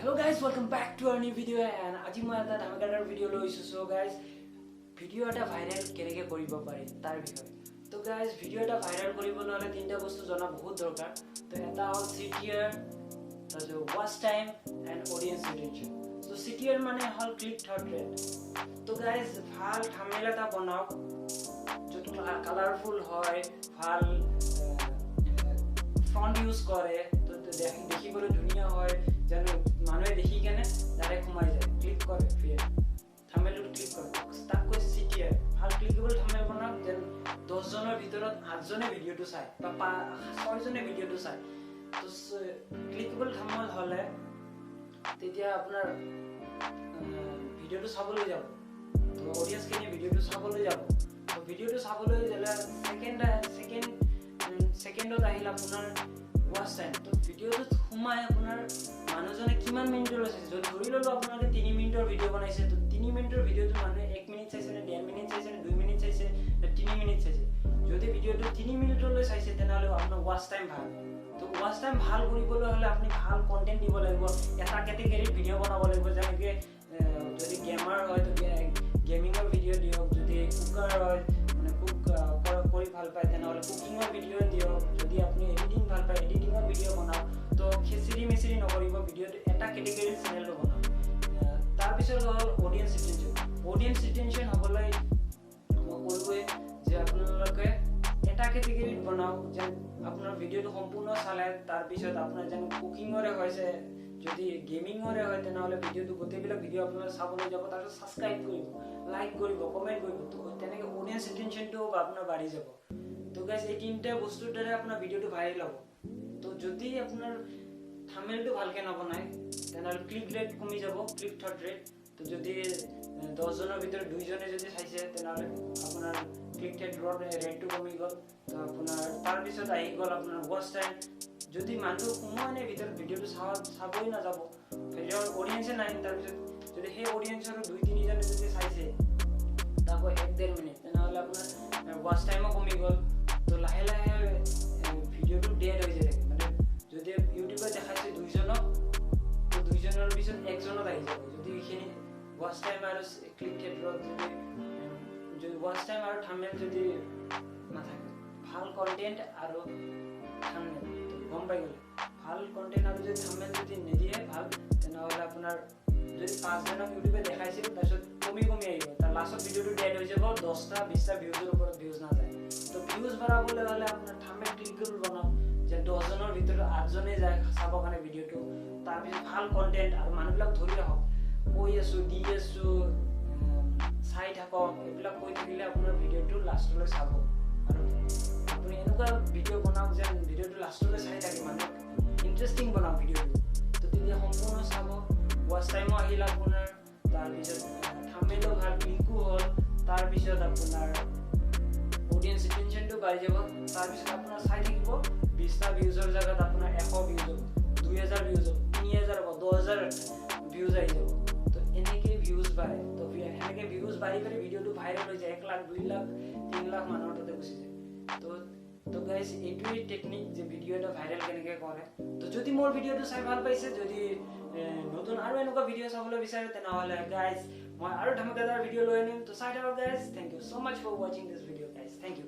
Hello guys, welcome back to our new video and আজি মই এটা ধামাকাদাৰ ভিডিও লৈছো সো গাইস ভিডিও এটা ভাইৰাল কেনেকৈ কৰিব পাৰি তাৰ বিষয়ে তো গাইস ভিডিও এটা ভাইৰাল কৰিবলৈ হলে তিনটা বস্তু জনা বহুত দৰকাৰ তো এটা হ'ল CTR তাৰপিছত watch time and audience retention so CTR মানে হ'ল click through rate তো গাইস ভাল থাম্বনেল এটা বনাওক যেটো কালারফুল হয় ভাল ফন্ট ইউজ কৰে তো দেখিবলৈ ধুনীয়া হয় যেন মানুহে দেখি কেনে ডাইৰেক্ট সোমাই যায় ক্লিক কৰে ফিৰ থাম্বনেলটো ক্লিক কৰে তাক কৈ CTR ভাল ক্লিকেবল থাম্বনেল বনাওক যেন 10 জনৰ ভিতৰত 8 জনে ভিডিওটো চাই বা 6 জনে ভিডিওটো চাই তো ক্লিকেবল থাম্বনেল হলে তেতিয়া আপোনাৰ ভিডিওটো চাবলৈ যাব তো অডিয়েন্স কেনে ভিডিওটো চাবলৈ যাব তো ভিডিওটো চাবলৈ গলে সেকেন্ডত আহিল আপোনাৰ watch time তো ভিডিওটো সোমাই আপোনাৰ মানুহজনে কিমান মিনিটৰ লৈছে যদি ধৰি ললো আপোনালোকে 3 মিনিটৰ ভিডিও বনাইছে তো 3 মিনিটৰ ভিডিওটো মানুহে 1 মিনিট চাইছে নে 1.5 মিনিট চাইছে নে 2 মিনিট চাইছে নে 3 মিনিট চাইছে যদি ভিডিওটো 3 মিনিটৰ লৈ চাইছে তেনেহলে আপোনাৰ watch time ভাল তো watch time ভাল কৰিবলৈ হলে আপুনি ভাল কন্টেন্ট দিব লাগিব এটা ক্যাটাগৰী ভিডিও বনাব লাগিব যেনেকৈ যদি গেমাৰ হয় তো গেমিংৰ ভিডিও দিয়ক যদি কুকাৰ হয় মানে কুক কৰি ভাল পায় তেনেহলে কুকিংৰ ভিডিও দিয়ক যদি আপুনি এডিটিং ভাল পায় এডিটিংৰ ভিডিও বনাওক তো খেচিৰি মেচিৰি নকৰিব ভিডিওটো এটা ক্যাটাগৰী চেনেলটো বনাওক তাৰ পিছত হ'ল অডিয়েন্স ৰিটেনশন হ'বলৈ মই কৈবই যে আপোনালোকে এটা ক্যাটাগৰী বনাওক যে আপোনাৰ ভিডিওটো সম্পূৰ্ণ চালে তাৰ পিছত আপোনাৰ যেন কুকিংৰে হৈছে যদি গেমিংৰে হয় তেনেহলে ভিডিওটো গোটেইবিলাক ভিডিও আপোনাৰ চাবলৈ যাব তাৰ পিছত সাবস্ক্ৰাইব কৰিব লাইক কৰিব কমেন্ট কৰিব তো তেনেকৈ অডিয়েন্স ৰিটেনশনটো আপোনাৰ বাঢ়ি যাব তো গাইস এই তিনটা বস্তুৰ দ্বাৰা আপোনাৰ ভিডিওটো ভাইৰেল হ'ব তো যদি আপোনাৰ থাম্বনেলটো ভালকে নবনায় তেনেহলে ক্লিক ৰেট কমি যাব ক্লিক থ্ৰু ৰেট তো যদি 10 জনৰ ভিতৰত 2 জনে যদি চাইছে তেনেহলে আপোনাৰ ক্লিক থ্ৰু ৰেটটো কমি গ'ল তো আপোনাৰ তাৰ পিছত আহি গ'ল আপোনাৰ watch time যদি মানুহ সোমানে ভিতৰত ভিডিওটো চাবই না যাব ভিডিওৰ অডিয়েন্সে নাই তাৰ পিছত যদি সেই অডিয়েন্সৰ 2-3 জনে যদি চাইছে তাকো 1.5 মিনিট তেনেহলে আপোনাৰ watch time কমি গ'ল তো লাহে লাহে ভিডিওটো ডেড হৈ যায় মানে যদি ইউটিউবে দেখাইছে 2 জনক তো 2 জনৰ পিছত 1 জনত আহি যাব যদি এখিনি watch time আৰু ক্লিক থ্ৰু যদি watch time আৰু থাম্বনেল যদি নাথাকে ভাল কন্টেন্ট আৰু থাম্বনেল গম পাই গ'লে ভাল কন্টেন্ট আৰু যদি থাম্বনেল যদি নিদিয়ে ভাল তেনেহলে আপোনাৰ যদি 5 জনক ইউটিউবে দেখাইছিল তাৰপিছত কমি আহিব তাৰ লাষ্টত ভিডিওটো ডেড হৈ যাব 10টা 20টা ভিউজৰ ওপৰত ভিউজ না যায় তো ভিউজ বাঢ়াবলৈ হলে আপোনাৰ থাম্বনেল ক্লিকেবল বনাওক যে 10 জনৰ ভিতৰত 8 জনে যায় চাব কাৰণে ভিডিওটো তাৰ পিছত ভাল কন্টেন্ট আৰু মানুহবিলাক ধৰি ৰাখক কৈ আছো দি আছো চাই থাকক এইবিলাক কৈ থাকিলে আপোনাৰ ভিডিওটো লাষ্টলৈ চাব আৰু আপুনি এনেকুৱা ভিডিও বনাওক যে ভিডিওটো লাষ্টলৈ চাই থাকে মানে ইন্টাৰেষ্টিং বনাওক ভিডিওটো তো তেতিয়া সম্পূৰ্ণ চাব watch time আহিল আপোনাৰ তাৰ পিছত থাম্বনেলটো ভাল ক্লিকো হ'ল তাৰ পিছত আপোনাৰ অডিয়েন্স ৰিটেনশনটো বাঢ়ি যাব তাৰ পিছত আপোনাৰ চাই থাকিব 20টা ভিউজৰ জায়গাত আপোনাৰ 100 ভিউজ হ'ব 2000 ভিউজ হ'ব 3000 হ'ব 10000 ভিউজ আহি যাব তো এনেকৈ ভিউজ বাঢ়ে তো এনেকৈ ভিউজ বাঢ়ি ভিডিওটো ভাইৰেল হৈ যায় 1 লাখ 2 লাখ 3 লাখ মানুহৰ তাতে গুচি যায় তো গাইস এইটোই টেকনিক যে ভিডিও এটা ভাইৰেল কেনেকৈ কৰে তো যদি মোৰ ভিডিওটো চাই ভাল পাইছে যদি নতুন আৰু এনেকুৱা ভিডিও চাবলৈ বিচাৰে তেনেহলে গাইস মই আৰু ধামাকাদাৰ ভিডিও লৈ আনিম তো চাই থাকক guys thank you so much for watching this video